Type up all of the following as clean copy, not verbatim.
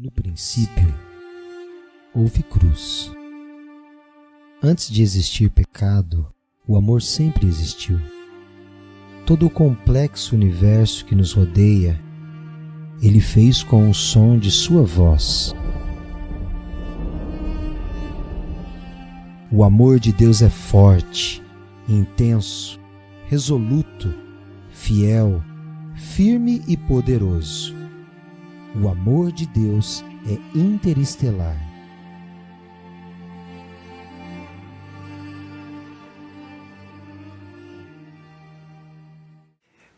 No princípio, houve cruz. Antes de existir pecado, o amor sempre existiu. Todo o complexo universo que nos rodeia, Ele fez com o som de sua voz. O amor de Deus é forte, intenso, resoluto, fiel, firme e poderoso. O amor de Deus é interestelar.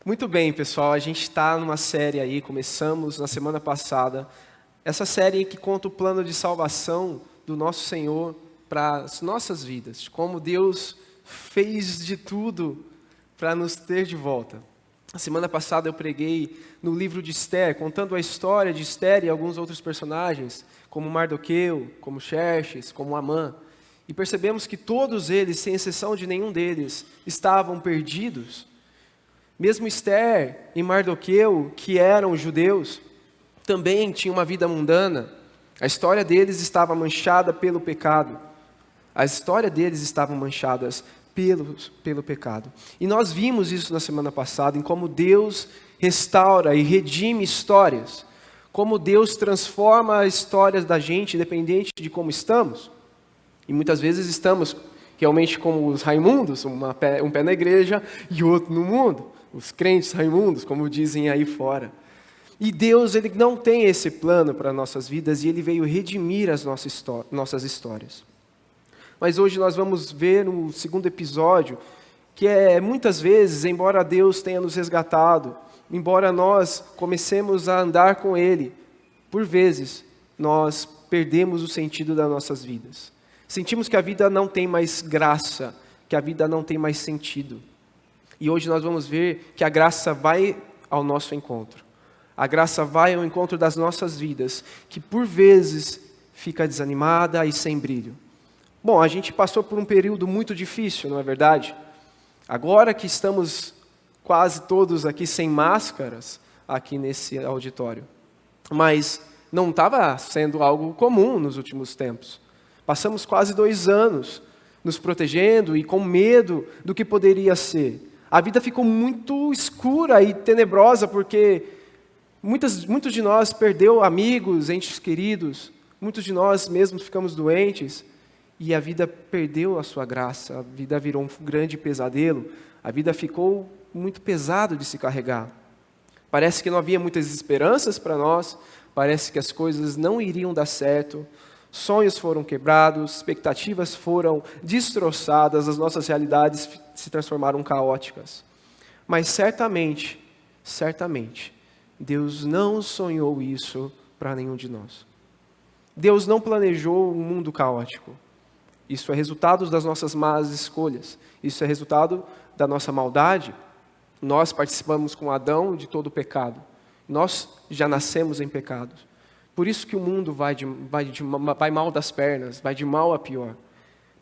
Muito bem, pessoal, a gente está numa série aí, começamos na semana passada, essa série que conta o plano de salvação do nosso Senhor para as nossas vidas, como Deus fez de tudo para nos ter de volta. Na semana passada eu preguei no livro de Esther, contando a história de Esther e alguns outros personagens, como Mardoqueu, como Xerxes, como Amã, e percebemos que todos eles, sem exceção de nenhum deles, estavam perdidos. Mesmo Esther e Mardoqueu, que eram judeus, também tinham uma vida mundana. A história deles estava manchada pelo pecado. A história deles estava manchadas pelo pecado. E nós vimos isso na semana passada, em como Deus restaura e redime histórias. Como Deus transforma as histórias da gente, independente de como estamos. E muitas vezes estamos realmente como os Raimundos, um pé na igreja e outro no mundo. Os crentes raimundos, como dizem aí fora. E Deus, Ele não tem esse plano para nossas vidas e Ele veio redimir as nossas histórias. Mas hoje nós vamos ver no segundo episódio, que muitas vezes, embora Deus tenha nos resgatado, embora nós comecemos a andar com Ele, por vezes nós perdemos o sentido das nossas vidas. Sentimos que a vida não tem mais graça, que a vida não tem mais sentido. E hoje nós vamos ver que a graça vai ao nosso encontro. A graça vai ao encontro das nossas vidas, que por vezes fica desanimada e sem brilho. Bom, a gente passou por um período muito difícil, não é verdade? Agora que estamos quase todos aqui sem máscaras, aqui nesse auditório. Mas não estava sendo algo comum nos últimos tempos. Passamos quase 2 anos nos protegendo e com medo do que poderia ser. A vida ficou muito escura e tenebrosa porque muitos de nós perdeu amigos, entes queridos, muitos de nós mesmos ficamos doentes e a vida perdeu a sua graça, a vida virou um grande pesadelo, a vida ficou muito pesado de se carregar. Parece que não havia muitas esperanças para nós, parece que as coisas não iriam dar certo, sonhos foram quebrados, expectativas foram destroçadas, as nossas realidades se transformaram caóticas. Mas certamente, Deus não sonhou isso para nenhum de nós. Deus não planejou um mundo caótico. Isso é resultado das nossas más escolhas. Isso é resultado da nossa maldade. Nós participamos com Adão de todo o pecado. Nós já nascemos em pecado. Por isso que o mundo vai mal das pernas, vai de mal a pior.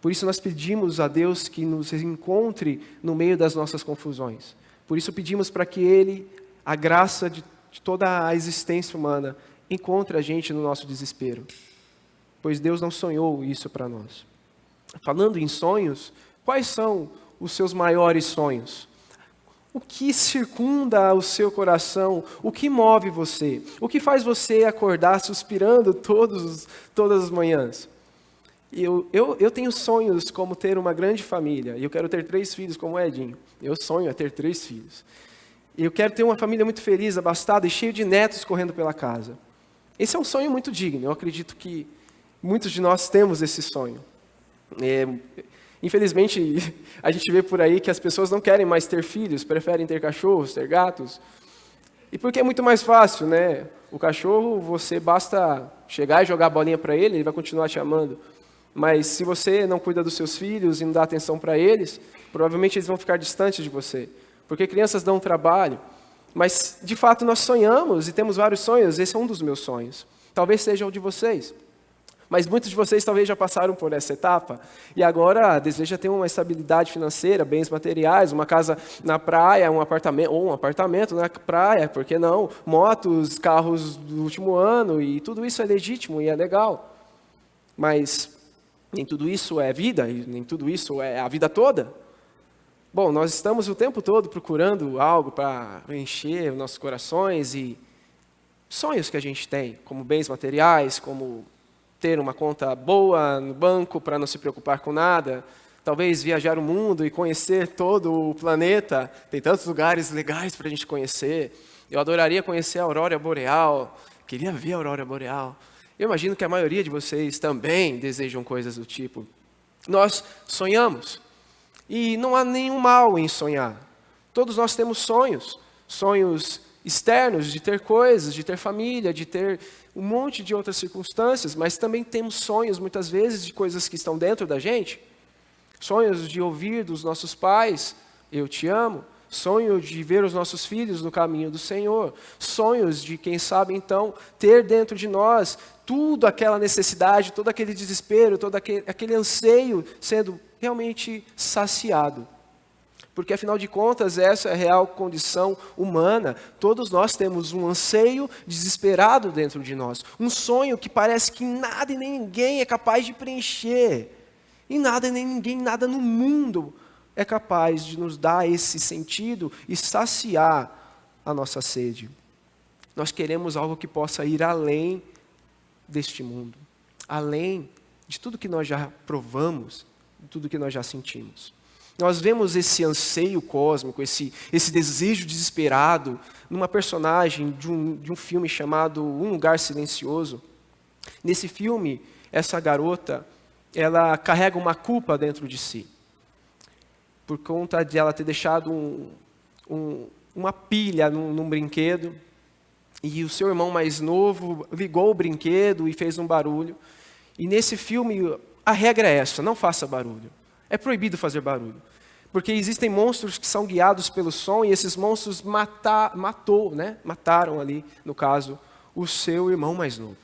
Por isso nós pedimos a Deus que nos encontre no meio das nossas confusões. Por isso pedimos para que Ele, a graça de toda a existência humana, encontre a gente no nosso desespero. Pois Deus não sonhou isso para nós. Falando em sonhos, quais são os seus maiores sonhos? O que circunda o seu coração? O que move você? O que faz você acordar suspirando todas as manhãs? Eu tenho sonhos como ter uma grande família. E eu quero ter 3 filhos como o Edinho. Eu sonho a ter 3 filhos. E eu quero ter uma família muito feliz, abastada e cheia de netos correndo pela casa. Esse é um sonho muito digno. Eu acredito que muitos de nós temos esse sonho. Infelizmente, a gente vê por aí que as pessoas não querem mais ter filhos, preferem ter cachorros, ter gatos. E porque é muito mais fácil, né? O cachorro, você basta chegar e jogar a bolinha para ele, ele vai continuar te amando. Mas se você não cuida dos seus filhos e não dá atenção para eles, provavelmente eles vão ficar distantes de você. Porque crianças dão trabalho. Mas, de fato, nós sonhamos e temos vários sonhos. Esse é um dos meus sonhos. Talvez seja o de vocês. Mas muitos de vocês talvez já passaram por essa etapa e agora desejam ter uma estabilidade financeira, bens materiais, uma casa na praia, um apartamento na praia, por que não? Motos, carros do último ano, e tudo isso é legítimo e é legal. Mas nem tudo isso é vida, e nem tudo isso é a vida toda. Bom, nós estamos o tempo todo procurando algo para encher os nossos corações e sonhos que a gente tem, como bens materiais, como ter uma conta boa no banco para não se preocupar com nada, talvez viajar o mundo e conhecer todo o planeta. Tem tantos lugares legais para a gente conhecer. Eu adoraria conhecer a aurora boreal, queria ver a aurora boreal. Eu imagino que a maioria de vocês também desejam coisas do tipo. Nós sonhamos e não há nenhum mal em sonhar. Todos nós temos sonhos, sonhos externos, de ter coisas, de ter família, de ter um monte de outras circunstâncias, mas também temos sonhos, muitas vezes, de coisas que estão dentro da gente. Sonhos de ouvir dos nossos pais, eu te amo. Sonho de ver os nossos filhos no caminho do Senhor. Sonhos de, quem sabe, então, ter dentro de nós tudo aquela necessidade, todo aquele desespero, todo aquele anseio sendo realmente saciado. Porque, afinal de contas, essa é a real condição humana. Todos nós temos um anseio desesperado dentro de nós. Um sonho que parece que nada e nem ninguém é capaz de preencher. E nada e nem ninguém, nada no mundo é capaz de nos dar esse sentido e saciar a nossa sede. Nós queremos algo que possa ir além deste mundo. Além de tudo que nós já provamos, de tudo que nós já sentimos. Nós vemos esse anseio cósmico, esse desejo desesperado, numa personagem de um filme chamado Um Lugar Silencioso. Nesse filme, essa garota, ela carrega uma culpa dentro de si, por conta de ela ter deixado uma pilha num brinquedo, e o seu irmão mais novo ligou o brinquedo e fez um barulho. E nesse filme, a regra é essa, não faça barulho. É proibido fazer barulho. Porque existem monstros que são guiados pelo som e esses monstros mataram ali, no caso, o seu irmão mais novo.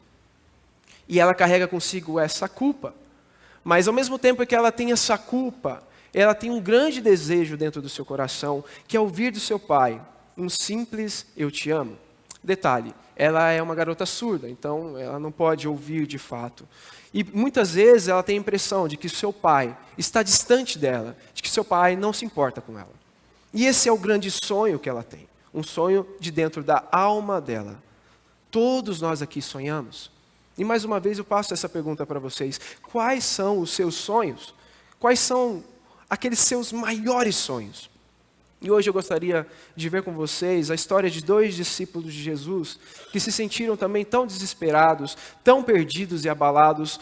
E ela carrega consigo essa culpa. Mas ao mesmo tempo que ela tem essa culpa, ela tem um grande desejo dentro do seu coração, que é ouvir do seu pai um simples "eu te amo". Detalhe, ela é uma garota surda, então ela não pode ouvir de fato. E muitas vezes ela tem a impressão de que seu pai está distante dela, de que seu pai não se importa com ela. E esse é o grande sonho que ela tem, um sonho de dentro da alma dela. Todos nós aqui sonhamos. E mais uma vez eu passo essa pergunta para vocês. Quais são os seus sonhos? Quais são aqueles seus maiores sonhos? E hoje eu gostaria de ver com vocês a história de 2 discípulos de Jesus que se sentiram também tão desesperados, tão perdidos e abalados,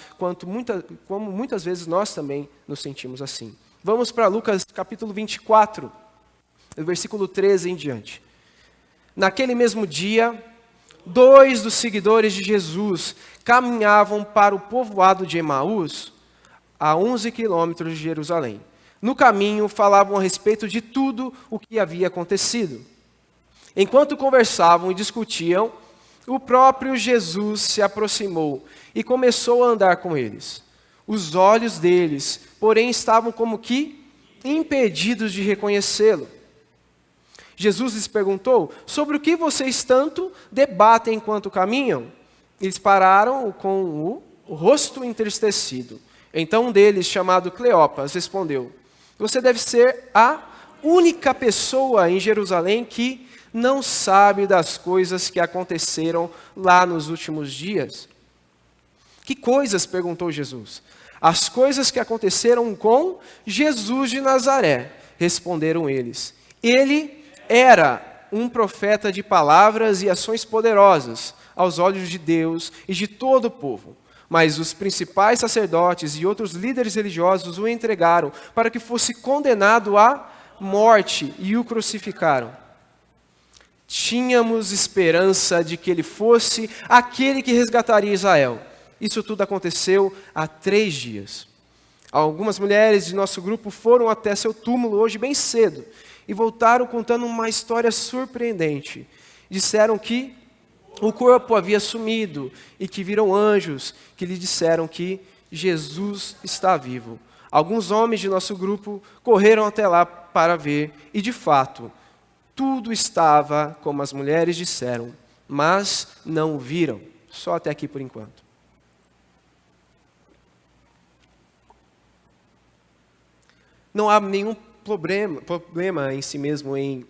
como muitas vezes nós também nos sentimos assim. Vamos para Lucas capítulo 24, do versículo 13 em diante. Naquele mesmo dia, 2 dos seguidores de Jesus caminhavam para o povoado de Emaús, a 11 quilômetros de Jerusalém. No caminho, falavam a respeito de tudo o que havia acontecido. Enquanto conversavam e discutiam, o próprio Jesus se aproximou e começou a andar com eles. Os olhos deles, porém, estavam como que impedidos de reconhecê-lo. Jesus lhes perguntou: sobre o que vocês tanto debatem enquanto caminham? Eles pararam com o rosto entristecido. Então um deles, chamado Cleopas, respondeu: você deve ser a única pessoa em Jerusalém que não sabe das coisas que aconteceram lá nos últimos dias. Que coisas? Perguntou Jesus. As coisas que aconteceram com Jesus de Nazaré, responderam eles. Ele era um profeta de palavras e ações poderosas aos olhos de Deus e de todo o povo. Mas os principais sacerdotes e outros líderes religiosos o entregaram para que fosse condenado à morte e o crucificaram. Tínhamos esperança de que ele fosse aquele que resgataria Israel. Isso tudo aconteceu há 3 dias. Algumas mulheres de nosso grupo foram até seu túmulo hoje bem cedo e voltaram contando uma história surpreendente. Disseram que o corpo havia sumido e que viram anjos que lhe disseram que Jesus está vivo. Alguns homens de nosso grupo correram até lá para ver e, de fato, tudo estava como as mulheres disseram, mas não o viram. Só até aqui por enquanto. Não há nenhum problema em si mesmo em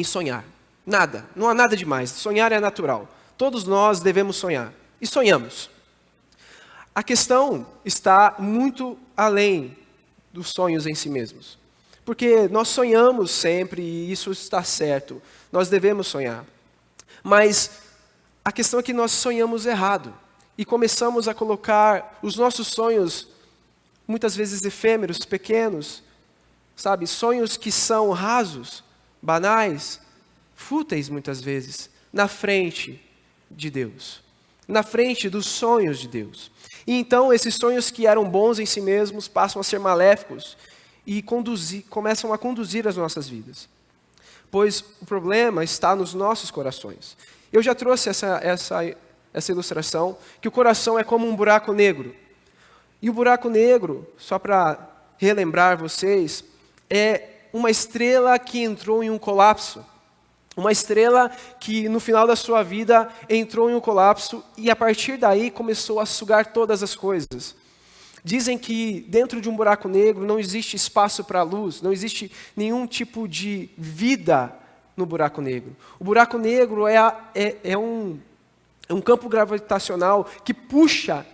sonhar. Nada. Não há nada demais. Sonhar é natural. Todos nós devemos sonhar. E sonhamos. A questão está muito além dos sonhos em si mesmos. Porque nós sonhamos sempre e isso está certo. Nós devemos sonhar. Mas a questão é que nós sonhamos errado. E começamos a colocar os nossos sonhos, muitas vezes efêmeros, pequenos, sabe? Sonhos que são rasos, banais, fúteis muitas vezes, na frente de Deus. Na frente dos sonhos de Deus. E então esses sonhos que eram bons em si mesmos passam a ser maléficos e começam a conduzir as nossas vidas. Pois o problema está nos nossos corações. Eu já trouxe essa ilustração, que o coração é como um buraco negro. E o buraco negro, só para relembrar vocês, é uma estrela que entrou em um colapso. Uma estrela que no final da sua vida entrou em um colapso e a partir daí começou a sugar todas as coisas. Dizem que dentro de um buraco negro não existe espaço para a luz, não existe nenhum tipo de vida no buraco negro. O buraco negro é um campo gravitacional que puxa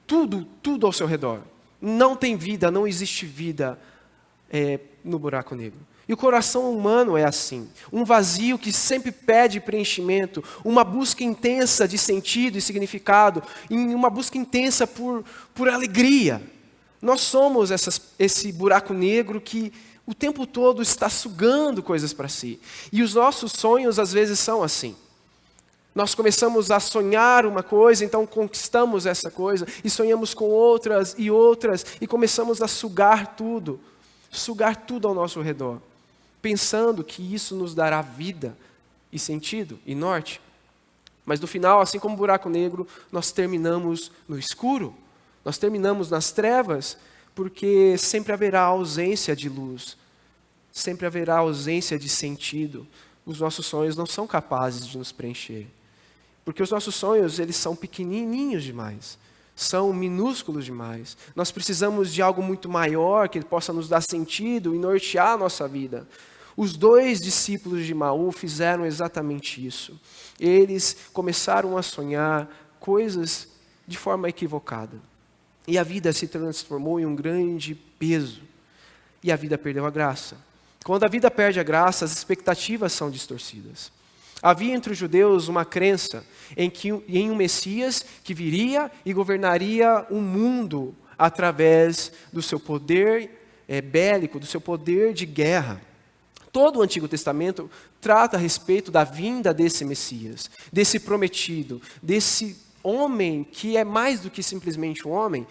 tudo ao seu redor. Não tem vida, não existe vida no buraco negro. E o coração humano é assim, um vazio que sempre pede preenchimento, uma busca intensa de sentido e significado, uma busca intensa por alegria. Nós somos esse buraco negro que o tempo todo está sugando coisas para si. E os nossos sonhos às vezes são assim. Nós começamos a sonhar uma coisa, então conquistamos essa coisa, e sonhamos com outras, e começamos a sugar tudo ao nosso redor, pensando que isso nos dará vida e sentido e norte. Mas no final, assim como o buraco negro, nós terminamos no escuro, nós terminamos nas trevas, porque sempre haverá ausência de luz, sempre haverá ausência de sentido. Os nossos sonhos não são capazes de nos preencher, porque os nossos sonhos, eles são pequenininhos demais, são minúsculos demais. Nós precisamos de algo muito maior que possa nos dar sentido e nortear a nossa vida. Os 2 discípulos de Emaú fizeram exatamente isso. Eles começaram a sonhar coisas de forma equivocada. E a vida se transformou em um grande peso. E a vida perdeu a graça. Quando a vida perde a graça, as expectativas são distorcidas. Havia entre os judeus uma crença em um Messias que viria e governaria o mundo através do seu poder bélico, do seu poder de guerra. Todo o Antigo Testamento trata a respeito da vinda desse Messias, desse prometido, desse homem que é mais do que simplesmente um homem,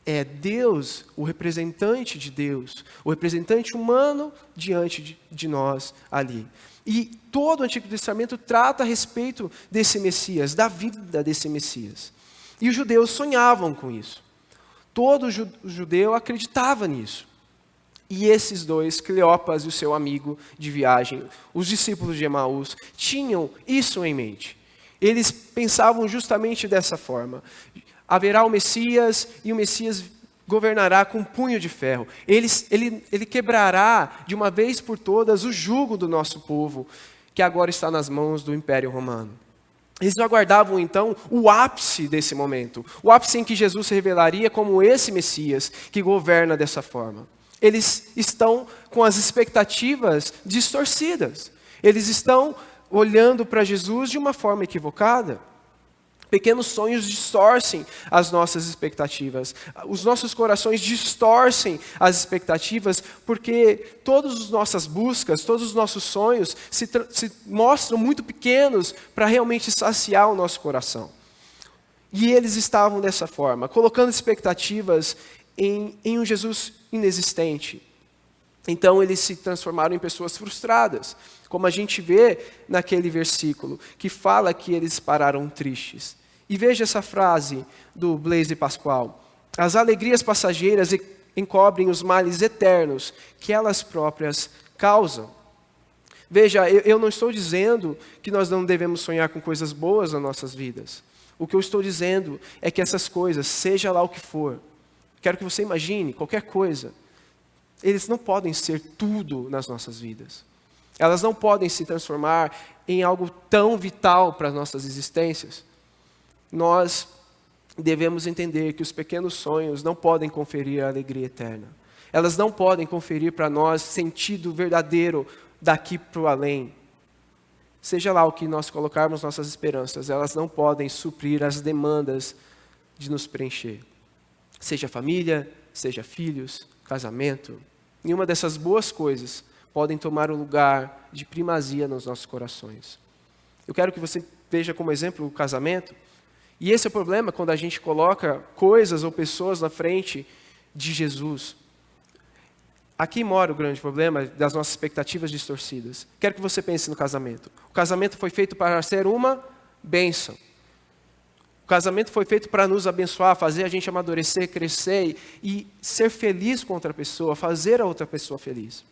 é Deus, o representante de Deus, o representante humano diante de nós ali. E todo o Antigo Testamento trata a respeito desse Messias, da vida desse Messias. E os judeus sonhavam com isso. Todo judeu acreditava nisso. E esses 2, Cleopas e o seu amigo de viagem, os discípulos de Emaús, tinham isso em mente. Eles pensavam justamente dessa forma. Haverá o Messias e o Messias governará com um punho de ferro. Ele quebrará de uma vez por todas o jugo do nosso povo, que agora está nas mãos do Império Romano. Eles aguardavam então o ápice desse momento, o ápice em que Jesus se revelaria como esse Messias que governa dessa forma. Eles estão com as expectativas distorcidas. Eles estão olhando para Jesus de uma forma equivocada. Pequenos sonhos distorcem as nossas expectativas. Os nossos corações distorcem as expectativas porque todas as nossas buscas, todos os nossos sonhos se mostram muito pequenos para realmente saciar o nosso coração. E eles estavam dessa forma, colocando expectativas em um Jesus inexistente. Então eles se transformaram em pessoas frustradas, como a gente vê naquele versículo, que fala que eles pararam tristes. E veja essa frase do Blaise Pascal: as alegrias passageiras encobrem os males eternos que elas próprias causam. Veja, eu não estou dizendo que nós não devemos sonhar com coisas boas nas nossas vidas. O que eu estou dizendo é que essas coisas, seja lá o que for, quero que você imagine qualquer coisa, eles não podem ser tudo nas nossas vidas. Elas não podem se transformar em algo tão vital para as nossas existências. Nós devemos entender que os pequenos sonhos não podem conferir a alegria eterna. Elas não podem conferir para nós sentido verdadeiro daqui para o além. Seja lá o que nós colocarmos nossas esperanças, elas não podem suprir as demandas de nos preencher. Seja família, seja filhos, casamento. Nenhuma dessas boas coisas podem tomar o lugar de primazia nos nossos corações. Eu quero que você veja como exemplo o casamento. E esse é o problema quando a gente coloca coisas ou pessoas na frente de Jesus. Aqui mora o grande problema das nossas expectativas distorcidas. Quero que você pense no casamento. O casamento foi feito para ser uma bênção. O casamento foi feito para nos abençoar, fazer a gente amadurecer, crescer e ser feliz com outra pessoa, fazer a outra pessoa feliz.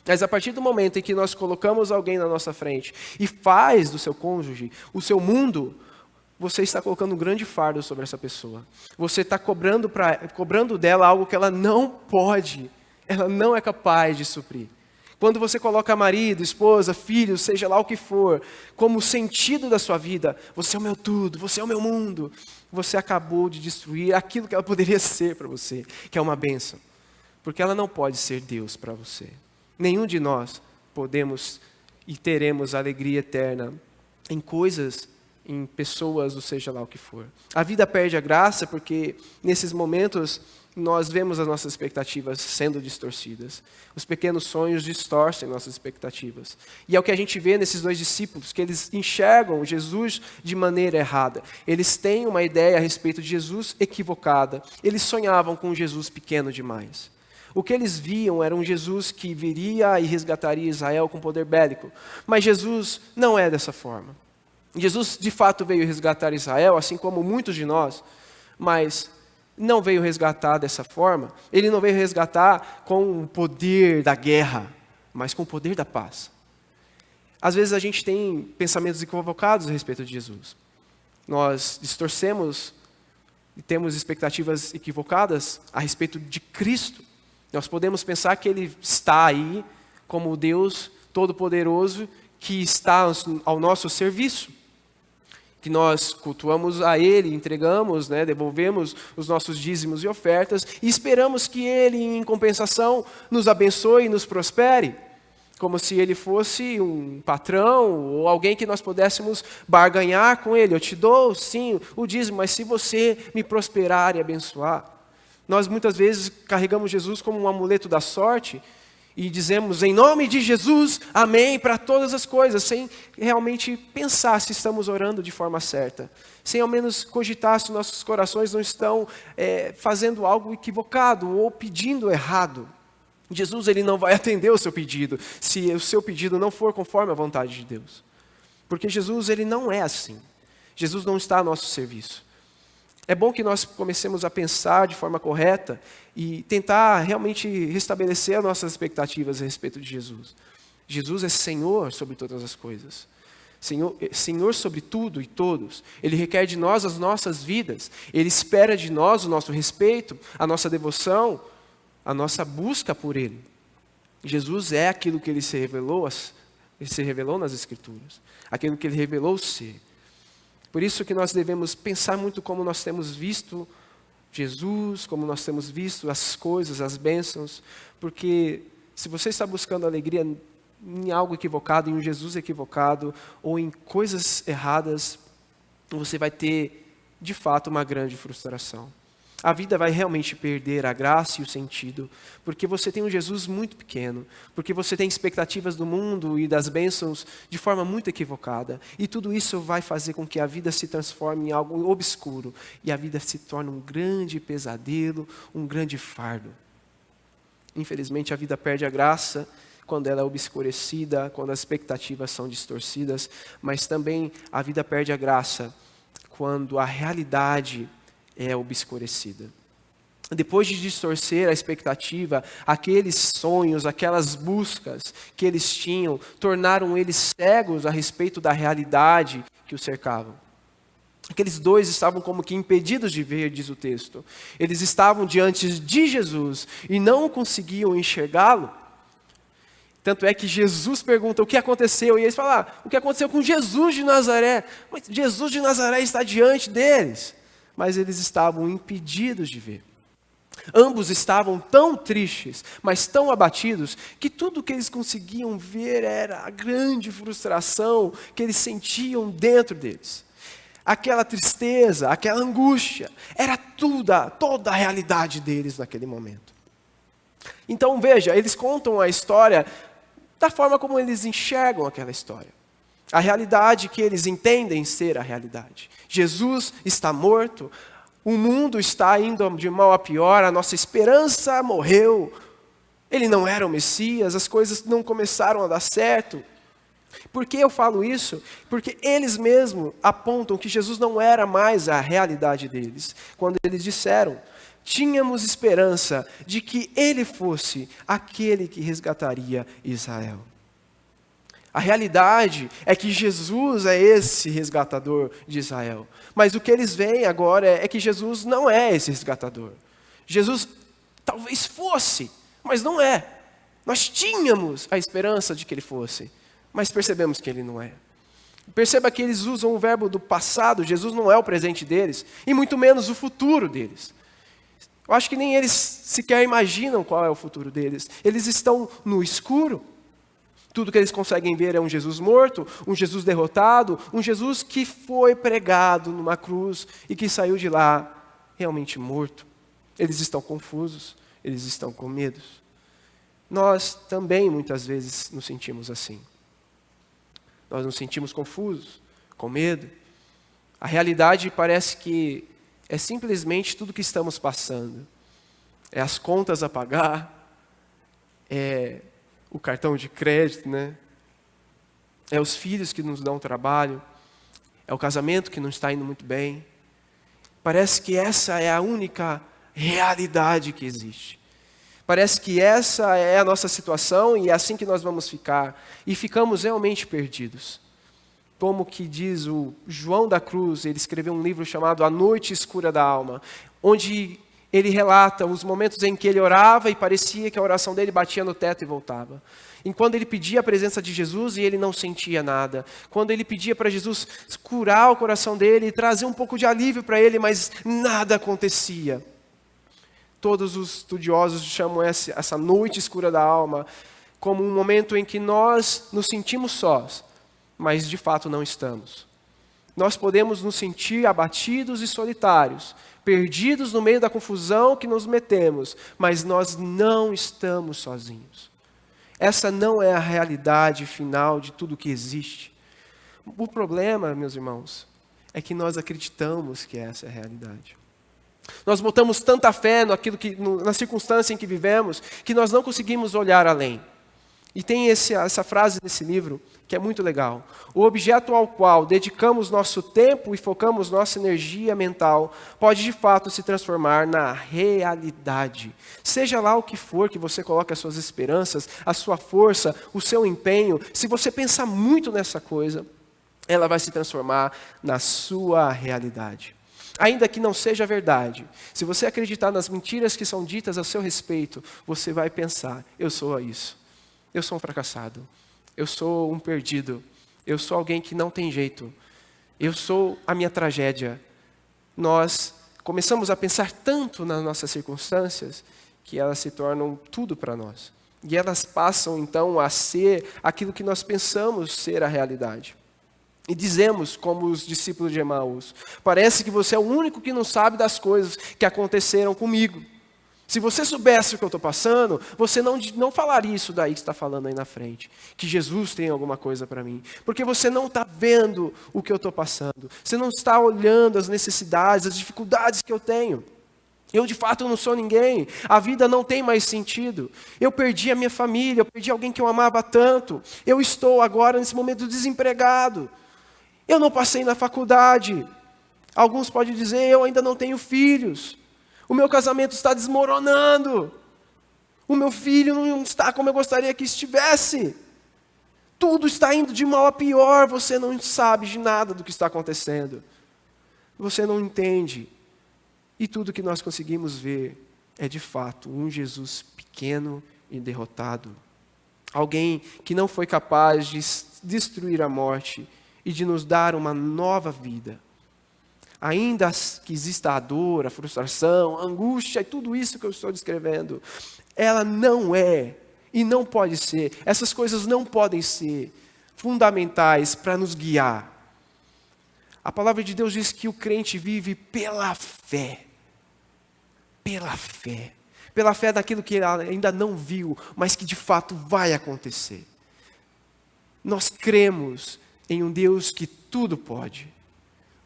Mas a partir do momento em que nós colocamos alguém na nossa frente e faz do seu cônjuge o seu mundo, você está colocando um grande fardo sobre essa pessoa. Você está cobrando dela algo que ela não pode, ela não é capaz de suprir. Quando você coloca marido, esposa, filho, seja lá o que for, como sentido da sua vida, você é o meu tudo, você é o meu mundo, você acabou de destruir aquilo que ela poderia ser para você, que é uma bênção. Porque ela não pode ser Deus para você. Nenhum de nós podemos e teremos alegria eterna em coisas, em pessoas, ou seja lá o que for. A vida perde a graça porque nesses momentos nós vemos as nossas expectativas sendo distorcidas. Os pequenos sonhos distorcem nossas expectativas. E é o que a gente vê nesses dois discípulos, que eles enxergam Jesus de maneira errada. Eles têm uma ideia a respeito de Jesus equivocada. Eles sonhavam com um Jesus pequeno demais. O que eles viam era um Jesus que viria e resgataria Israel com poder bélico. Mas Jesus não é dessa forma. Jesus de fato veio resgatar Israel, assim como muitos de nós, mas não veio resgatar dessa forma. Ele não veio resgatar com o poder da guerra, mas com o poder da paz. Às vezes a gente tem pensamentos equivocados a respeito de Jesus. Nós distorcemos e temos expectativas equivocadas a respeito de Cristo. Nós podemos pensar que Ele está aí como o Deus Todo-Poderoso que está ao nosso serviço. Que nós cultuamos a Ele, entregamos, devolvemos os nossos dízimos e ofertas e esperamos que Ele, em compensação, nos abençoe e nos prospere, como se Ele fosse um patrão ou alguém que nós pudéssemos barganhar com Ele. Eu te dou, sim, o dízimo, mas se você me prosperar e abençoar. Nós muitas vezes carregamos Jesus como um amuleto da sorte e dizemos, em nome de Jesus, amém, para todas as coisas, sem realmente pensar se estamos orando de forma certa, sem ao menos cogitar se nossos corações não estão fazendo algo equivocado ou pedindo errado. Jesus, Ele não vai atender o seu pedido, se o seu pedido não for conforme a vontade de Deus. Porque Jesus, Ele não é assim. Jesus não está a nosso serviço. É bom que nós comecemos a pensar de forma correta e tentar realmente restabelecer as nossas expectativas a respeito de Jesus. Jesus é Senhor sobre todas as coisas. Senhor sobre tudo e todos. Ele requer de nós as nossas vidas. Ele espera de nós o nosso respeito, a nossa devoção, a nossa busca por Ele. Jesus é aquilo que Ele se revelou nas Escrituras. Aquilo que Ele revelou ser. Por isso que nós devemos pensar muito como nós temos visto Jesus, como nós temos visto as coisas, as bênçãos, porque se você está buscando alegria em algo equivocado, em um Jesus equivocado, ou em coisas erradas, você vai ter, de fato, uma grande frustração. A vida vai realmente perder a graça e o sentido, porque você tem um Jesus muito pequeno, porque você tem expectativas do mundo e das bênçãos de forma muito equivocada. E tudo isso vai fazer com que a vida se transforme em algo obscuro, e a vida se torne um grande pesadelo, um grande fardo. Infelizmente, a vida perde a graça quando ela é obscurecida, quando as expectativas são distorcidas, mas também a vida perde a graça quando a realidade é obscurecida. Depois de distorcer a expectativa, aqueles sonhos, aquelas buscas que eles tinham, tornaram eles cegos a respeito da realidade que os cercavam. Aqueles dois estavam como que impedidos de ver, diz o texto. Eles estavam diante de Jesus e não conseguiam enxergá-lo. Tanto é que Jesus pergunta o que aconteceu, e eles falam, o que aconteceu com Jesus de Nazaré? Mas Jesus de Nazaré está diante deles. Mas eles estavam impedidos de ver. Ambos estavam tão tristes, mas tão abatidos, que tudo que eles conseguiam ver era a grande frustração que eles sentiam dentro deles. Aquela tristeza, aquela angústia, era toda a realidade deles naquele momento. Então veja, eles contam a história da forma como eles enxergam aquela história. A realidade que eles entendem ser a realidade. Jesus está morto, o mundo está indo de mal a pior, a nossa esperança morreu. Ele não era o Messias, as coisas não começaram a dar certo. Por que eu falo isso? Porque eles mesmos apontam que Jesus não era mais a realidade deles. Quando eles disseram, tínhamos esperança de que ele fosse aquele que resgataria Israel. A realidade é que Jesus é esse resgatador de Israel. Mas o que eles veem agora é que Jesus não é esse resgatador. Jesus talvez fosse, mas não é. Nós tínhamos a esperança de que ele fosse, mas percebemos que ele não é. Perceba que eles usam o verbo do passado, Jesus não é o presente deles, e muito menos o futuro deles. Eu acho que nem eles sequer imaginam qual é o futuro deles. Eles estão no escuro. Tudo que eles conseguem ver é um Jesus morto, um Jesus derrotado, um Jesus que foi pregado numa cruz e que saiu de lá realmente morto. Eles estão confusos, eles estão com medo. Nós também muitas vezes nos sentimos assim. Nós nos sentimos confusos, com medo. A realidade parece que é simplesmente tudo que estamos passando. É as contas a pagar, é o cartão de crédito, né? É os filhos que nos dão trabalho, é o casamento que não está indo muito bem. Parece que essa é a única realidade que existe. Parece que essa é a nossa situação e é assim que nós vamos ficar. E ficamos realmente perdidos. Como que diz o João da Cruz, ele escreveu um livro chamado A Noite Escura da Alma, onde ele relata os momentos em que ele orava e parecia que a oração dele batia no teto e voltava. E quando ele pedia a presença de Jesus e ele não sentia nada. Quando ele pedia para Jesus curar o coração dele e trazer um pouco de alívio para ele, mas nada acontecia. Todos os estudiosos chamam essa noite escura da alma como um momento em que nós nos sentimos sós, mas de fato não estamos. Nós podemos nos sentir abatidos e solitários, perdidos no meio da confusão que nos metemos, mas nós não estamos sozinhos. Essa não é a realidade final de tudo que existe. O problema, meus irmãos, é que nós acreditamos que essa é a realidade. Nós botamos tanta fé na circunstância em que vivemos, que nós não conseguimos olhar além. E tem essa frase nesse livro, que é muito legal. O objeto ao qual dedicamos nosso tempo e focamos nossa energia mental, pode de fato se transformar na realidade. Seja lá o que for que você coloque as suas esperanças, a sua força, o seu empenho, se você pensar muito nessa coisa, ela vai se transformar na sua realidade. Ainda que não seja verdade, se você acreditar nas mentiras que são ditas a seu respeito, você vai pensar, eu sou isso, eu sou um fracassado, eu sou um perdido, eu sou alguém que não tem jeito, eu sou a minha tragédia. Nós começamos a pensar tanto nas nossas circunstâncias, que elas se tornam tudo para nós. E elas passam então a ser aquilo que nós pensamos ser a realidade. E dizemos, como os discípulos de Emaús, parece que você é o único que não sabe das coisas que aconteceram comigo. Se você soubesse o que eu estou passando, você não falaria isso daí que está falando aí na frente. Que Jesus tem alguma coisa para mim. Porque você não está vendo o que eu estou passando. Você não está olhando as necessidades, as dificuldades que eu tenho. Eu de fato não sou ninguém, a vida não tem mais sentido. Eu perdi a minha família, eu perdi alguém que eu amava tanto. Eu estou agora nesse momento desempregado. Eu não passei na faculdade. Alguns podem dizer, eu ainda não tenho filhos. O meu casamento está desmoronando. O meu filho não está como eu gostaria que estivesse. Tudo está indo de mal a pior, você não sabe de nada do que está acontecendo. Você não entende. E tudo que nós conseguimos ver é de fato um Jesus pequeno e derrotado. Alguém que não foi capaz de destruir a morte e de nos dar uma nova vida. Ainda que exista a dor, a frustração, a angústia e tudo isso que eu estou descrevendo, ela não é e não pode ser, essas coisas não podem ser fundamentais para nos guiar. A palavra de Deus diz que o crente vive pela fé. Pela fé. Pela fé daquilo que ele ainda não viu, mas que de fato vai acontecer. Nós cremos em um Deus que tudo pode.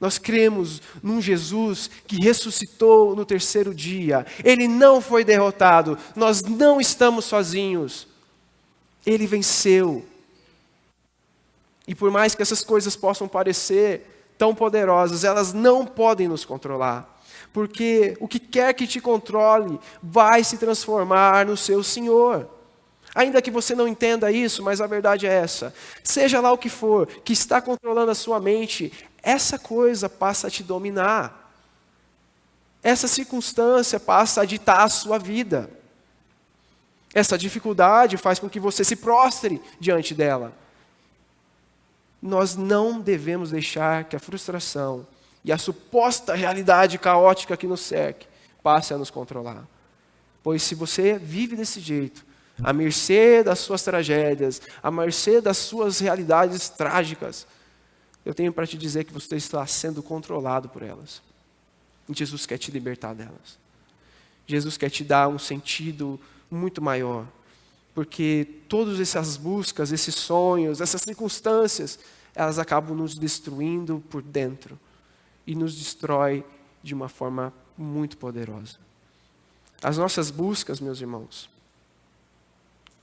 Nós cremos num Jesus que ressuscitou no terceiro dia. Ele não foi derrotado. Nós não estamos sozinhos. Ele venceu. E por mais que essas coisas possam parecer tão poderosas, elas não podem nos controlar. Porque o que quer que te controle vai se transformar no seu Senhor. Ainda que você não entenda isso, mas a verdade é essa. Seja lá o que for, que está controlando a sua mente, essa coisa passa a te dominar. Essa circunstância passa a ditar a sua vida. Essa dificuldade faz com que você se prostre diante dela. Nós não devemos deixar que a frustração e a suposta realidade caótica que nos cerque passe a nos controlar. Pois se você vive desse jeito, à mercê das suas tragédias, à mercê das suas realidades trágicas, eu tenho para te dizer que você está sendo controlado por elas. E Jesus quer te libertar delas. Jesus quer te dar um sentido muito maior. Porque todas essas buscas, esses sonhos, essas circunstâncias, elas acabam nos destruindo por dentro. E nos destrói de uma forma muito poderosa. As nossas buscas, meus irmãos,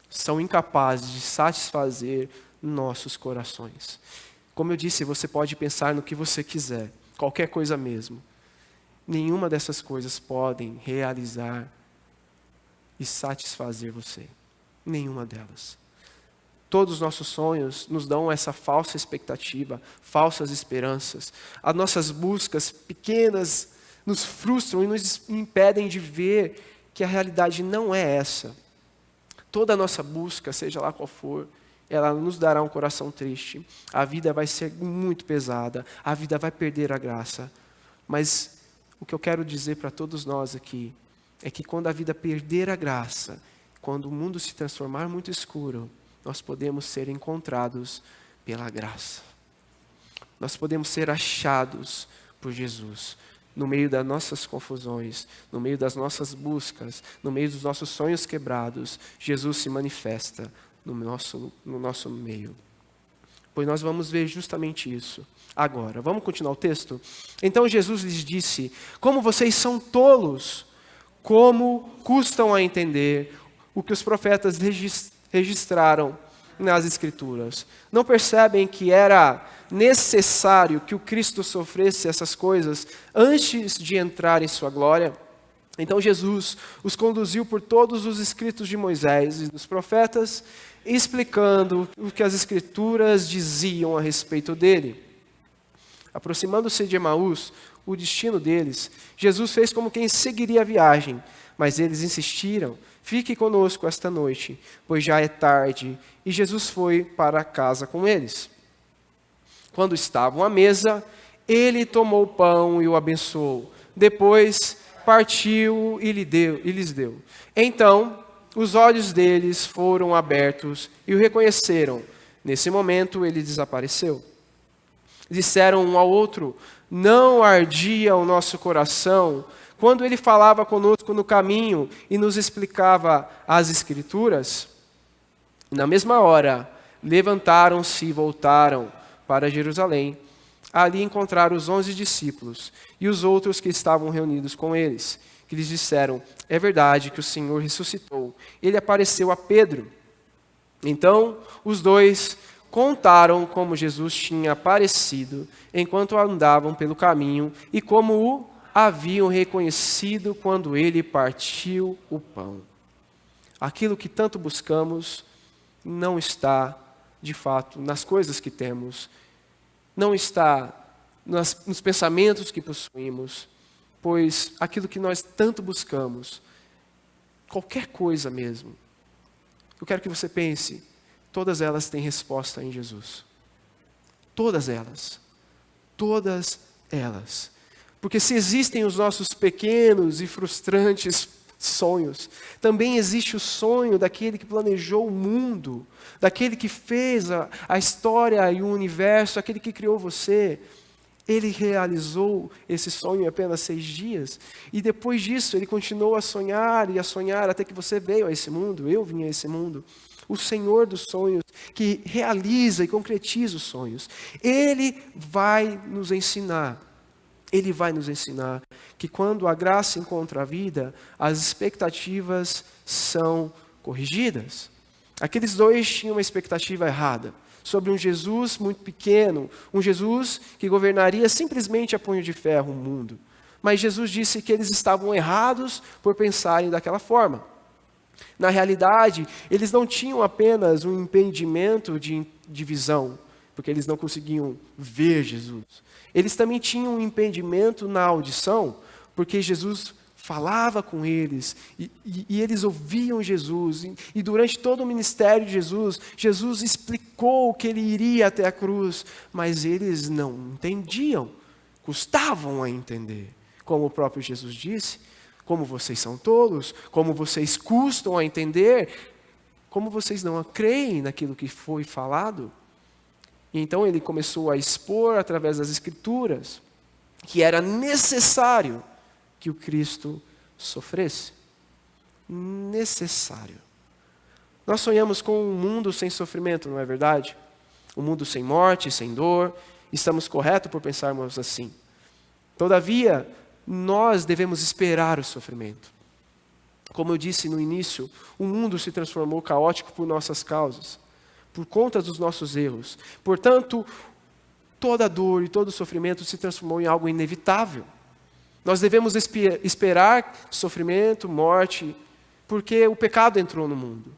são incapazes de satisfazer nossos corações. Como eu disse, você pode pensar no que você quiser, qualquer coisa mesmo. Nenhuma dessas coisas podem realizar e satisfazer você. Nenhuma delas. Todos os nossos sonhos nos dão essa falsa expectativa, falsas esperanças. As nossas buscas pequenas nos frustram e nos impedem de ver que a realidade não é essa. Toda a nossa busca, seja lá qual for, ela nos dará um coração triste. A vida vai ser muito pesada, a vida vai perder a graça. Mas o que eu quero dizer para todos nós aqui é que quando a vida perder a graça, quando o mundo se transformar muito escuro, nós podemos ser encontrados pela graça. Nós podemos ser achados por Jesus. No meio das nossas confusões, no meio das nossas buscas, no meio dos nossos sonhos quebrados, Jesus se manifesta no nosso meio. Pois nós vamos ver justamente isso agora. Vamos continuar o texto? Então Jesus lhes disse: como vocês são tolos, como custam a entender o que os profetas registraram nas Escrituras. Não percebem que era necessário que o Cristo sofresse essas coisas antes de entrar em sua glória? Então Jesus os conduziu por todos os escritos de Moisés e dos profetas, explicando o que as Escrituras diziam a respeito dele. Aproximando-se de Emaús, o destino deles, Jesus fez como quem seguiria a viagem, mas eles insistiram: fique conosco esta noite, pois já é tarde. E Jesus foi para casa com eles. Quando estavam à mesa, ele tomou o pão e o abençoou. Depois partiu e lhes deu. Então, os olhos deles foram abertos e o reconheceram. Nesse momento, ele desapareceu. Disseram um ao outro: não ardia o nosso coração quando ele falava conosco no caminho e nos explicava as Escrituras? Na mesma hora, levantaram-se e voltaram para Jerusalém. Ali encontraram os 11 discípulos e os outros que estavam reunidos com eles. que lhes disseram: é verdade que o Senhor ressuscitou. Ele apareceu a Pedro. Então, os dois contaram como Jesus tinha aparecido enquanto andavam pelo caminho e como o haviam reconhecido quando ele partiu o pão. Aquilo que tanto buscamos não está, de fato, nas coisas que temos, não está nos pensamentos que possuímos, pois aquilo que nós tanto buscamos, qualquer coisa mesmo, eu quero que você pense, todas elas têm resposta em Jesus. Todas elas. Todas elas. Porque se existem os nossos pequenos e frustrantes sonhos, também existe o sonho daquele que planejou o mundo, daquele que fez a história e o universo, aquele que criou você. Ele realizou esse sonho em apenas 6 dias. E depois disso, ele continuou a sonhar e a sonhar até que você veio a esse mundo, eu vim a esse mundo. O Senhor dos sonhos, que realiza e concretiza os sonhos. Ele vai nos ensinar. Ele vai nos ensinar que quando a graça encontra a vida, as expectativas são corrigidas. Aqueles dois tinham uma expectativa errada sobre um Jesus muito pequeno, um Jesus que governaria simplesmente a punho de ferro o mundo. Mas Jesus disse que eles estavam errados por pensarem daquela forma. Na realidade, eles não tinham apenas um impedimento de visão, porque eles não conseguiam ver Jesus. Eles também tinham um impedimento na audição, porque Jesus falava com eles, e eles ouviam Jesus, e durante todo o ministério de Jesus, Jesus explicou que ele iria até a cruz, mas eles não entendiam, custavam a entender, como o próprio Jesus disse, como vocês são tolos, como vocês custam a entender, como vocês não creem naquilo que foi falado. E então ele começou a expor através das Escrituras que era necessário que o Cristo sofresse. Necessário. Nós sonhamos com um mundo sem sofrimento, não é verdade? Um mundo sem morte, sem dor. Estamos corretos por pensarmos assim. Todavia, nós devemos esperar o sofrimento. Como eu disse no início, o mundo se transformou caótico por nossas causas, por conta dos nossos erros. Portanto, toda dor e todo sofrimento se transformou em algo inevitável. Nós devemos esperar sofrimento, morte, porque o pecado entrou no mundo.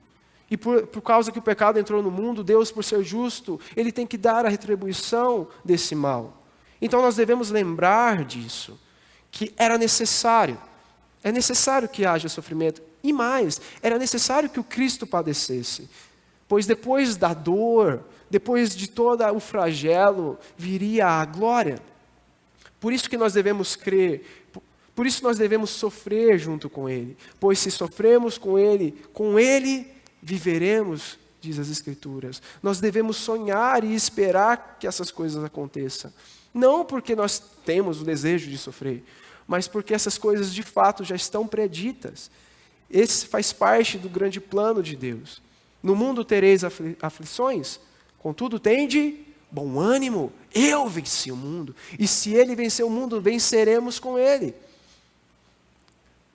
E por causa que o pecado entrou no mundo, Deus, por ser justo, Ele tem que dar a retribuição desse mal. Então nós devemos lembrar disso, que era necessário. É necessário que haja sofrimento. E mais, era necessário que o Cristo padecesse. Pois depois da dor, depois de todo o flagelo, viria a glória. Por isso que nós devemos crer, por isso nós devemos sofrer junto com Ele. Pois se sofremos com Ele viveremos, diz as Escrituras. Nós devemos sonhar e esperar que essas coisas aconteçam. Não porque nós temos o desejo de sofrer, mas porque essas coisas de fato já estão preditas. Esse faz parte do grande plano de Deus. No mundo tereis aflições, contudo tende bom ânimo, eu venci o mundo. E se ele vencer o mundo, venceremos com ele.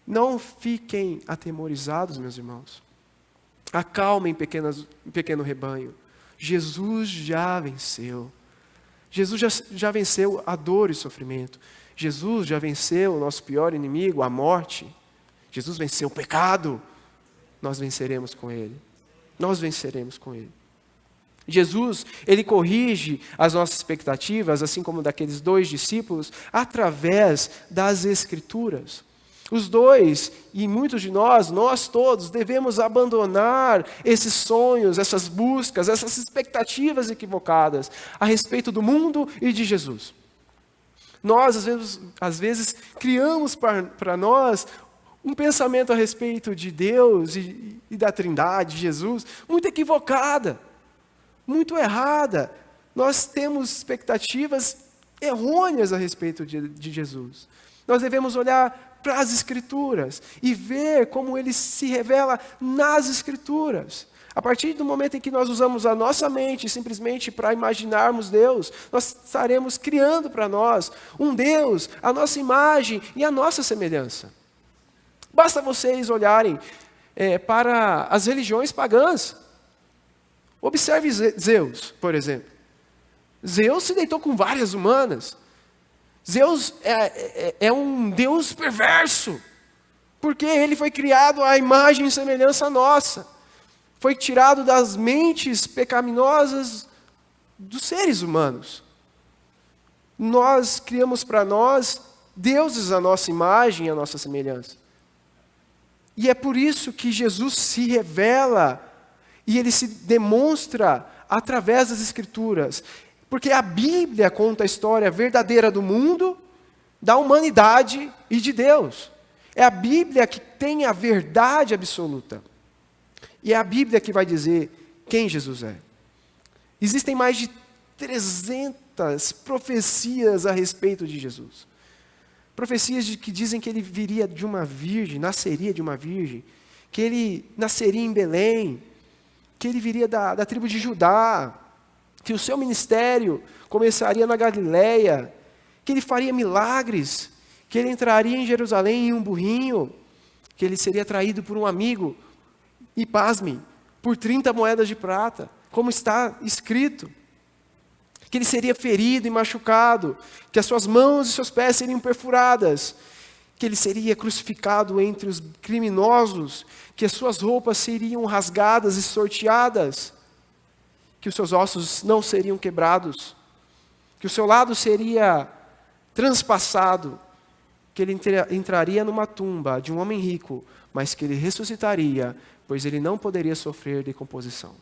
Não fiquem atemorizados, meus irmãos. Acalmem pequeno rebanho. Jesus já venceu. Jesus já venceu a dor e o sofrimento. Jesus já venceu o nosso pior inimigo, a morte. Jesus venceu o pecado. Nós venceremos com ele. Nós venceremos com ele. Jesus, ele corrige as nossas expectativas, assim como daqueles 2 discípulos, através das Escrituras. Os dois, e muitos de nós todos, devemos abandonar esses sonhos, essas buscas, essas expectativas equivocadas a respeito do mundo e de Jesus. Nós, às vezes criamos para nós um pensamento a respeito de Deus e da Trindade, de Jesus, muito equivocada, muito errada. Nós temos expectativas errôneas a respeito de Jesus. Nós devemos olhar para as Escrituras e ver como Ele se revela nas Escrituras. A partir do momento em que nós usamos a nossa mente simplesmente para imaginarmos Deus, nós estaremos criando para nós um Deus, a nossa imagem e a nossa semelhança. Basta vocês olharem para as religiões pagãs. Observe Zeus, por exemplo. Zeus se deitou com várias humanas. Zeus é um Deus perverso, porque ele foi criado à imagem e semelhança nossa. Foi tirado das mentes pecaminosas dos seres humanos. Nós criamos para nós deuses à nossa imagem e à nossa semelhança. E é por isso que Jesus se revela e ele se demonstra através das Escrituras. Porque a Bíblia conta a história verdadeira do mundo, da humanidade e de Deus. É a Bíblia que tem a verdade absoluta. E é a Bíblia que vai dizer quem Jesus é. Existem mais de 300 profecias a respeito de Jesus. Profecias que dizem que ele viria de uma virgem, nasceria de uma virgem, que ele nasceria em Belém, que ele viria da tribo de Judá, que o seu ministério começaria na Galileia, que ele faria milagres, que ele entraria em Jerusalém em um burrinho, que ele seria traído por um amigo, e pasmem, por 30 moedas de prata, como está escrito. Que ele seria ferido e machucado, que as suas mãos e seus pés seriam perfuradas, que ele seria crucificado entre os criminosos, que as suas roupas seriam rasgadas e sorteadas, que os seus ossos não seriam quebrados, que o seu lado seria transpassado, que ele entraria numa tumba de um homem rico, mas que ele ressuscitaria, pois ele não poderia sofrer decomposição.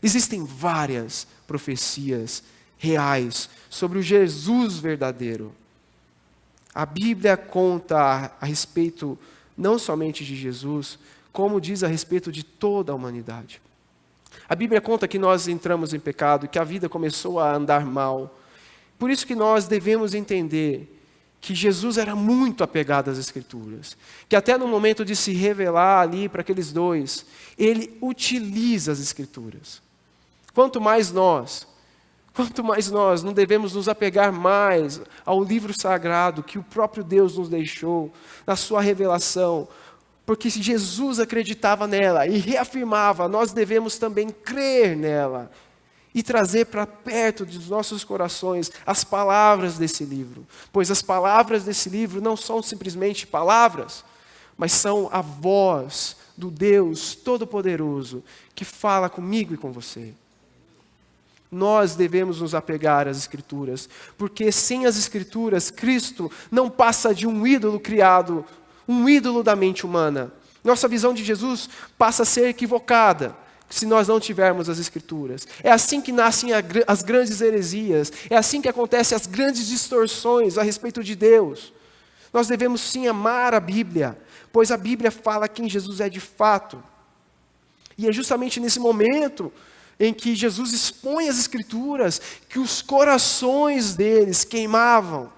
Existem várias profecias reais sobre o Jesus verdadeiro. A Bíblia conta a respeito não somente de Jesus, como diz a respeito de toda a humanidade. A Bíblia conta que nós entramos em pecado, que a vida começou a andar mal. Por isso que nós devemos entender que Jesus era muito apegado às Escrituras, que até no momento de se revelar ali para aqueles dois, ele utiliza as Escrituras. Quanto mais nós não devemos nos apegar mais ao livro sagrado que o próprio Deus nos deixou, na sua revelação, porque se Jesus acreditava nela e reafirmava, nós devemos também crer nela e trazer para perto dos nossos corações as palavras desse livro. Pois as palavras desse livro não são simplesmente palavras, mas são a voz do Deus Todo-Poderoso que fala comigo e com você. Nós devemos nos apegar às Escrituras, porque sem as Escrituras, Cristo não passa de um ídolo criado, um ídolo da mente humana. Nossa visão de Jesus passa a ser equivocada se nós não tivermos as Escrituras. É assim que nascem as grandes heresias, é assim que acontecem as grandes distorções a respeito de Deus. Nós devemos sim amar a Bíblia, pois a Bíblia fala quem Jesus é de fato. E é justamente nesse momento em que Jesus expõe as Escrituras, que os corações deles queimavam,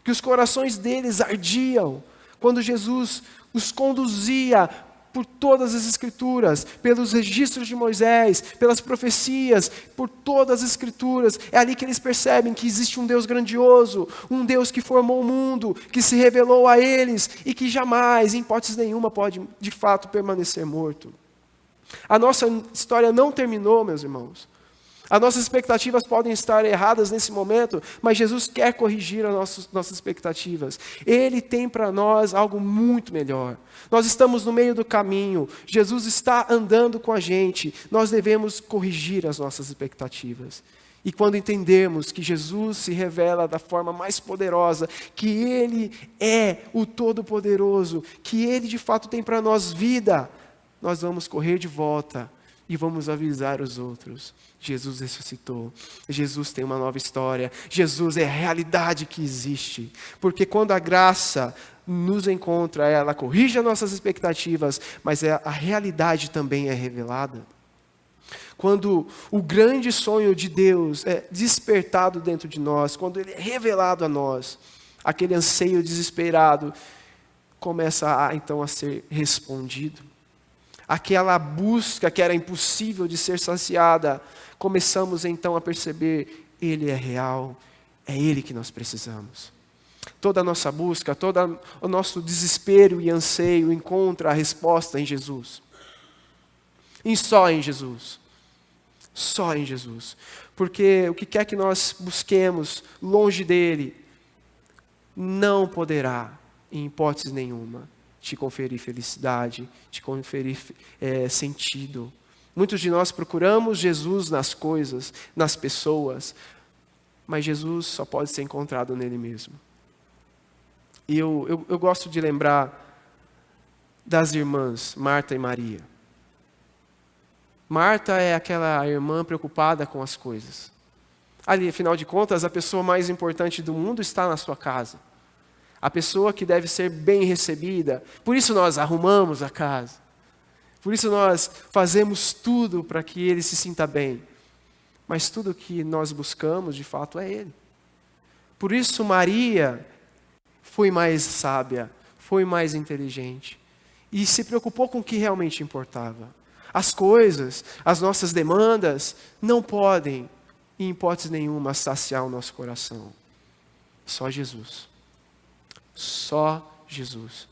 que os corações deles ardiam, quando Jesus os conduzia por todas as Escrituras, pelos registros de Moisés, pelas profecias, por todas as Escrituras. É ali que eles percebem que existe um Deus grandioso, um Deus que formou o mundo, que se revelou a eles e que jamais, em hipótese nenhuma, pode de fato permanecer morto. A nossa história não terminou, meus irmãos. As nossas expectativas podem estar erradas nesse momento, mas Jesus quer corrigir as nossas expectativas. Ele tem para nós algo muito melhor. Nós estamos no meio do caminho, Jesus está andando com a gente, nós devemos corrigir as nossas expectativas. E quando entendermos que Jesus se revela da forma mais poderosa, que Ele é o Todo-Poderoso, que Ele de fato tem para nós vida, nós vamos correr de volta e vamos avisar os outros. Jesus ressuscitou, Jesus tem uma nova história, Jesus é a realidade que existe. Porque quando a graça nos encontra, ela corrige as nossas expectativas, mas a realidade também é revelada. Quando o grande sonho de Deus é despertado dentro de nós, quando ele é revelado a nós, aquele anseio desesperado começa então a ser respondido. Aquela busca que era impossível de ser saciada, começamos então a perceber, Ele é real, é Ele que nós precisamos. Toda a nossa busca, todo o nosso desespero e anseio encontra a resposta em Jesus. E só em Jesus. Só em Jesus. Porque o que quer que nós busquemos longe dele, não poderá, em hipótese nenhuma, te conferir felicidade, te conferir sentido. Muitos de nós procuramos Jesus nas coisas, nas pessoas, mas Jesus só pode ser encontrado nele mesmo. E eu gosto de lembrar das irmãs Marta e Maria. Marta é aquela irmã preocupada com as coisas. Ali, afinal de contas, a pessoa mais importante do mundo está na sua casa. A pessoa que deve ser bem recebida. Por isso nós arrumamos a casa. Por isso nós fazemos tudo para que ele se sinta bem. Mas tudo que nós buscamos, de fato, é ele. Por isso Maria foi mais sábia, foi mais inteligente. E se preocupou com o que realmente importava. As coisas, as nossas demandas, não podem, em hipótese nenhuma, saciar o nosso coração. Só Jesus. Só Jesus.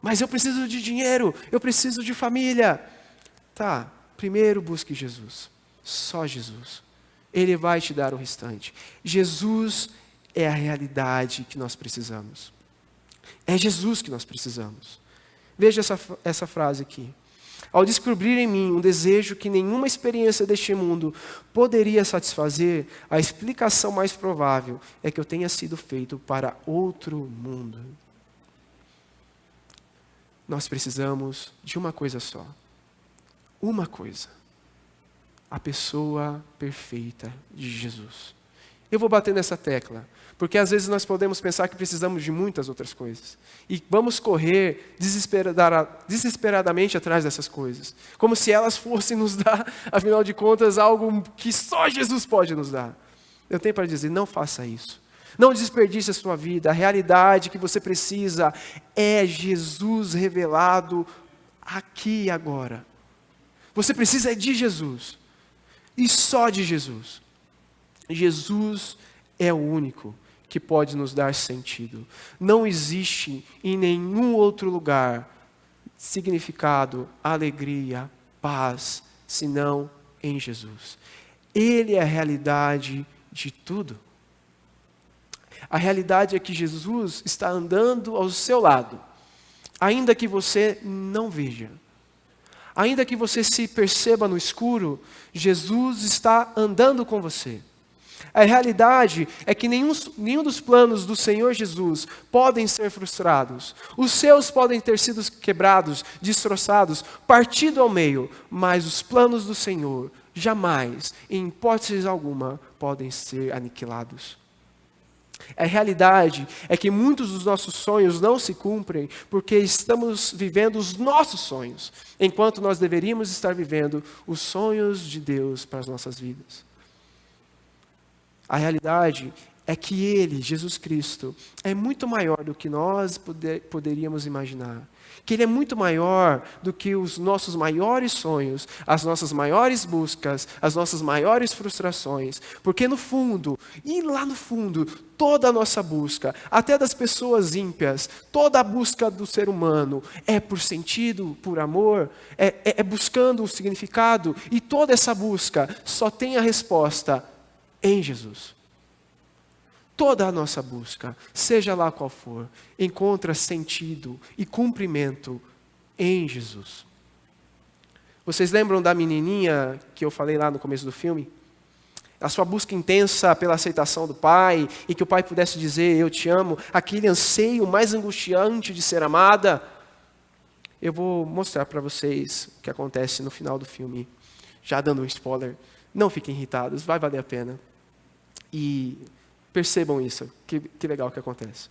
Mas eu preciso de dinheiro, eu preciso de família. Tá, primeiro busque Jesus. Só Jesus. Ele vai te dar o restante. Jesus é a realidade que nós precisamos. É Jesus que nós precisamos. Veja essa frase aqui. Ao descobrir em mim um desejo que nenhuma experiência deste mundo poderia satisfazer, a explicação mais provável é que eu tenha sido feito para outro mundo. Nós precisamos de uma coisa só. Uma coisa. A pessoa perfeita de Jesus. Eu vou bater nessa tecla, porque às vezes nós podemos pensar que precisamos de muitas outras coisas. E vamos correr desesperadamente atrás dessas coisas. Como se elas fossem nos dar, afinal de contas, algo que só Jesus pode nos dar. Eu tenho para dizer, não faça isso. Não desperdice a sua vida. A realidade que você precisa é Jesus revelado aqui e agora. Você precisa de Jesus. E só de Jesus. Jesus é o único que pode nos dar sentido. Não existe em nenhum outro lugar significado, alegria, paz, senão em Jesus. Ele é a realidade de tudo. A realidade é que Jesus está andando ao seu lado, ainda que você não veja. Ainda que você se perceba no escuro, Jesus está andando com você. A realidade é que nenhum dos planos do Senhor Jesus podem ser frustrados. Os seus podem ter sido quebrados, destroçados, partido ao meio, mas os planos do Senhor jamais, em hipótese alguma, podem ser aniquilados. A realidade é que muitos dos nossos sonhos não se cumprem porque estamos vivendo os nossos sonhos, enquanto nós deveríamos estar vivendo os sonhos de Deus para as nossas vidas. A realidade é que Ele, Jesus Cristo, é muito maior do que nós poderíamos imaginar. Que Ele é muito maior do que os nossos maiores sonhos, as nossas maiores buscas, as nossas maiores frustrações. Porque no fundo, e lá no fundo, toda a nossa busca, até das pessoas ímpias, toda a busca do ser humano é por sentido, por amor, é buscando um significado. E toda essa busca só tem a resposta em Jesus. Toda a nossa busca, seja lá qual for, encontra sentido e cumprimento em Jesus. Vocês lembram da menininha que eu falei lá no começo do filme? A sua busca intensa pela aceitação do pai, e que o pai pudesse dizer, eu te amo, aquele anseio mais angustiante de ser amada. Eu vou mostrar para vocês o que acontece no final do filme, já dando um spoiler. Não fiquem irritados, vai valer a pena. E percebam isso, que legal que acontece.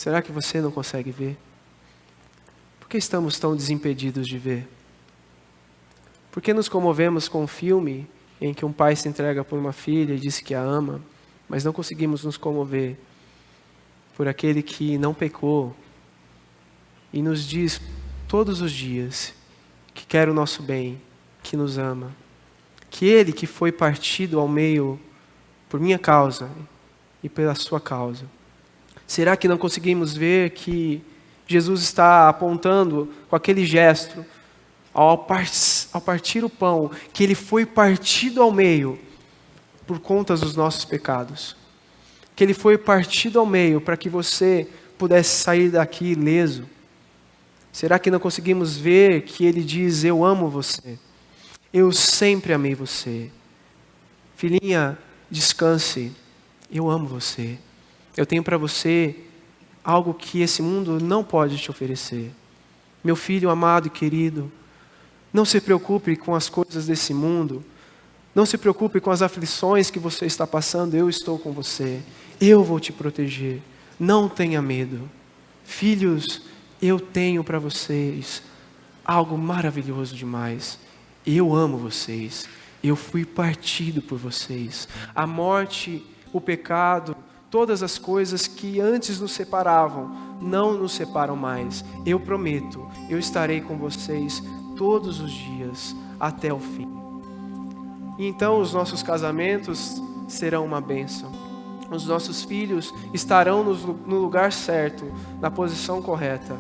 Será que você não consegue ver? Por que estamos tão desimpedidos de ver? Por que nos comovemos com um filme em que um pai se entrega por uma filha e diz que a ama, mas não conseguimos nos comover por aquele que não pecou e nos diz todos os dias que quer o nosso bem, que nos ama, que Ele que foi partido ao meio por minha causa e pela sua causa. Será que não conseguimos ver que Jesus está apontando com aquele gesto, ao partir o pão, que Ele foi partido ao meio por conta dos nossos pecados? Que Ele foi partido ao meio para que você pudesse sair daqui ileso? Será que não conseguimos ver que Ele diz, eu amo você, eu sempre amei você, filhinha, descanse, eu amo você, eu tenho para você algo que esse mundo não pode te oferecer. Meu filho amado e querido, não se preocupe com as coisas desse mundo, não se preocupe com as aflições que você está passando, eu estou com você, eu vou te proteger, não tenha medo. Filhos, eu tenho para vocês algo maravilhoso demais, eu amo vocês, eu fui partido por vocês. A morte, o pecado, todas as coisas que antes nos separavam, não nos separam mais. Eu prometo, eu estarei com vocês todos os dias, até o fim. E então os nossos casamentos serão uma bênção. Os nossos filhos estarão no lugar certo, na posição correta.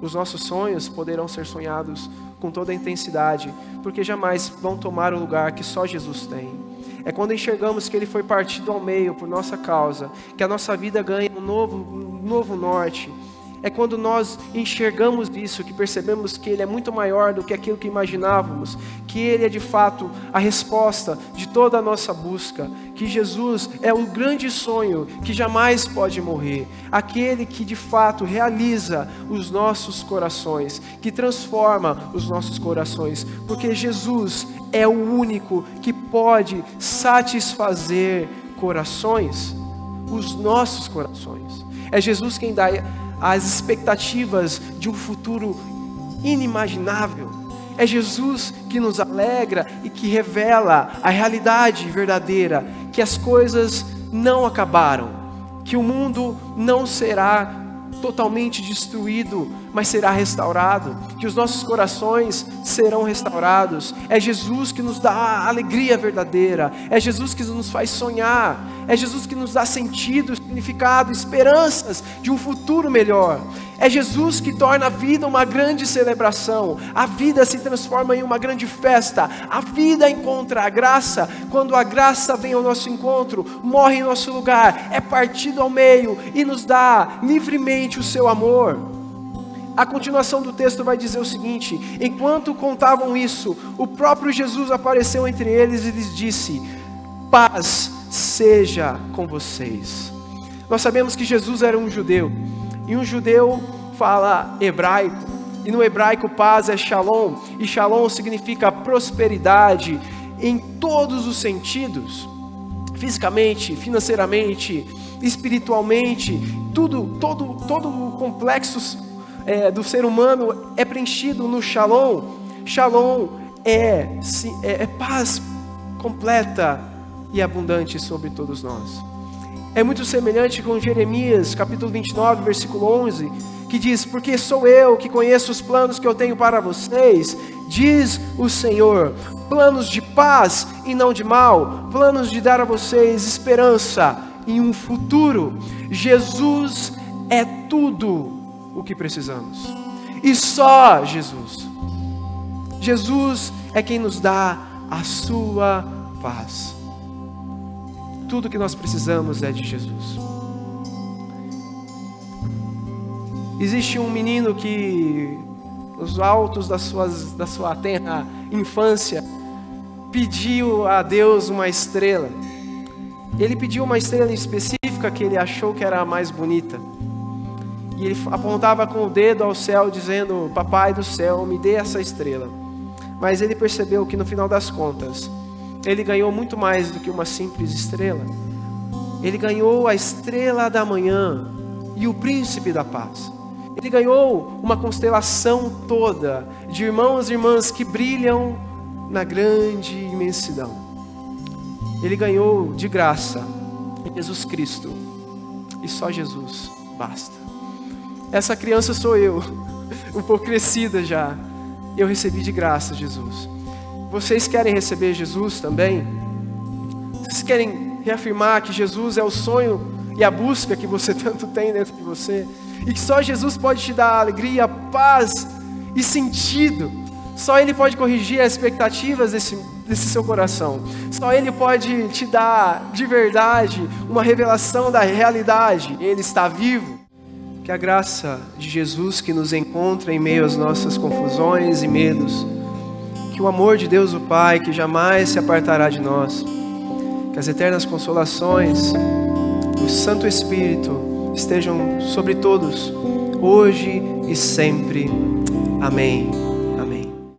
Os nossos sonhos poderão ser sonhados com toda a intensidade, porque jamais vão tomar o lugar que só Jesus tem. É quando enxergamos que Ele foi partido ao meio por nossa causa, que a nossa vida ganha um novo norte. É quando nós enxergamos isso, que percebemos que Ele é muito maior do que aquilo que imaginávamos, que Ele é de fato a resposta de toda a nossa busca, que Jesus é o grande sonho que jamais pode morrer, aquele que de fato realiza os nossos corações, que transforma os nossos corações, porque Jesus é o único que pode satisfazer corações, os nossos corações. É Jesus quem dá as expectativas de um futuro inimaginável. É Jesus que nos alegra e que revela a realidade verdadeira, que as coisas não acabaram, que o mundo não será totalmente destruído, mas será restaurado, que os nossos corações serão restaurados. É Jesus que nos dá a alegria verdadeira, é Jesus que nos faz sonhar, é Jesus que nos dá sentido, significado, esperanças de um futuro melhor. É Jesus que torna a vida uma grande celebração, a vida se transforma em uma grande festa, a vida encontra a graça, quando a graça vem ao nosso encontro, morre em nosso lugar, é partido ao meio e nos dá livremente o seu amor. A continuação do texto vai dizer o seguinte: enquanto contavam isso, o próprio Jesus apareceu entre eles e lhes disse, paz seja com vocês. Nós sabemos que Jesus era um judeu, e um judeu fala hebraico, e no hebraico paz é shalom, e shalom significa prosperidade em todos os sentidos, fisicamente, financeiramente, espiritualmente, todo o complexo do ser humano é preenchido no shalom. Shalom é paz completa e abundante sobre todos nós. É muito semelhante com Jeremias, capítulo 29, versículo 11, que diz, porque sou eu que conheço os planos que eu tenho para vocês, diz o Senhor, planos de paz e não de mal, planos de dar a vocês esperança em um futuro. Jesus é tudo o que precisamos, e só Jesus. Jesus é quem nos dá a sua paz. Tudo que nós precisamos é de Jesus. Existe um menino que, nos altos da sua tenra infância, pediu a Deus uma estrela. Ele pediu uma estrela específica que ele achou que era a mais bonita. E ele apontava com o dedo ao céu, dizendo, papai do céu, me dê essa estrela. Mas ele percebeu que no final das contas, ele ganhou muito mais do que uma simples estrela. Ele ganhou a estrela da manhã, e o príncipe da paz. Ele ganhou uma constelação toda de irmãos e irmãs que brilham na grande imensidão. Ele ganhou de graça Jesus Cristo, e só Jesus basta. Essa criança sou eu, um pouco crescida já. Eu recebi de graça Jesus. Vocês querem receber Jesus também? Vocês querem reafirmar que Jesus é o sonho e a busca que você tanto tem dentro de você? E que só Jesus pode te dar alegria, paz e sentido. Só Ele pode corrigir as expectativas desse seu coração. Só Ele pode te dar de verdade uma revelação da realidade. Ele está vivo. Que a graça de Jesus que nos encontra em meio às nossas confusões e medos, que o amor de Deus o Pai, que jamais se apartará de nós, que as eternas consolações do Santo Espírito estejam sobre todos, hoje e sempre. Amém.